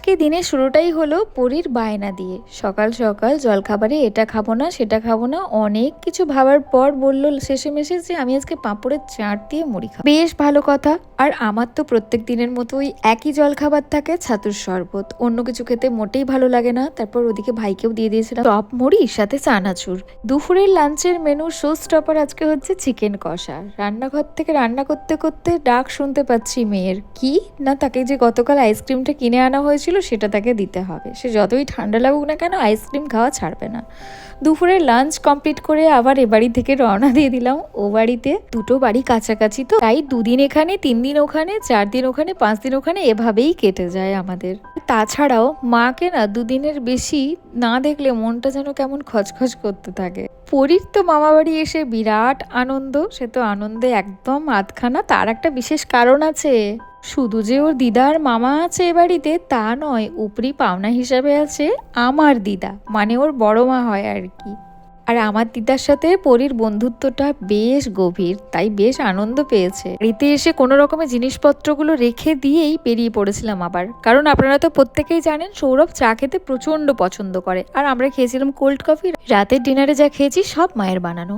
আজকে দিনের শুরুটাই হলো পরীর বায়না দিয়ে। সকাল সকাল জলখাবারে এটা খাবো না সেটা খাবো না অনেক কিছু ভাবার পর বলল শেষেমেশে যে আমি আজকে পাঁপড়ের চাট দিয়ে মুড়ি খাবো। বেশ ভালো কথা। আর আমার তো প্রত্যেক দিনের মতোই একই জলখাবার থাকে, ছাতুর শরবত। অন্য কিছু খেতে মোটেই ভালো লাগে না। তারপর ওদিকে ভাইকেও দিয়ে দিয়েছিলাম টপ মুড়ির সাথে চানাচুর। দুপুরের লাঞ্চের মেনু শো স্টপার আজকে হচ্ছে চিকেন কষা। রান্নাঘর থেকে রান্না করতে করতে ডাক শুনতে পাচ্ছি মেয়ের, কি না তাকে যে গতকাল আইসক্রিমটা কিনে আনা হয়েছিল সেটা তাকে দিতে হবে। সে যতই ঠান্ডা লাগুক না কেন আইসক্রিম খাওয়া ছাড়বে না। দুপুরে লাঞ্চ কমপ্লিট করে আবার এ বাড়ি থেকে রওনা দিয়ে দিলাম ও বাড়িতে। দুটো বাড়ি কাছাকাছি তো, তাই 2 দিন এখানে 3 দিন ওখানে 4 দিন ওখানে 5 দিন ওখানে এভাবেই কেটে যায় আমাদের। তাছাড়াও মাকে না 2 দিনের বেশি না দেখলে মনটা যেন কেমন খচখচ করতে থাকে। পরীর তো মামা বাড়ি এসে বিরাট আনন্দ, সে তো আনন্দে একদম আধখানা। তার একটা বিশেষ কারণ আছে। শুধু যে ওর দিদার মামা আছে এ বাড়িতে তা নয়, উপরি পাওনা হিসাবে আছে আমার দিদা, মানে ওর বড় মা হয় আর কি। আর আমার দিদার সাথে পরীর বন্ধুত্বটা বেশ গভীর, তাই বেশ আনন্দ পেয়েছে। বাড়িতে এসে কোনো রকমের জিনিসপত্রগুলো রেখে দিয়েই বেরিয়ে পড়েছিলাম আবার, কারণ আপনারা তো প্রত্যেকেই জানেন সৌরভ চা খেতে প্রচণ্ড পছন্দ করে। আর আমরা খেয়েছিলাম কোল্ড কফি। রাতের ডিনারে যা খেয়েছি সব মায়ের বানানো।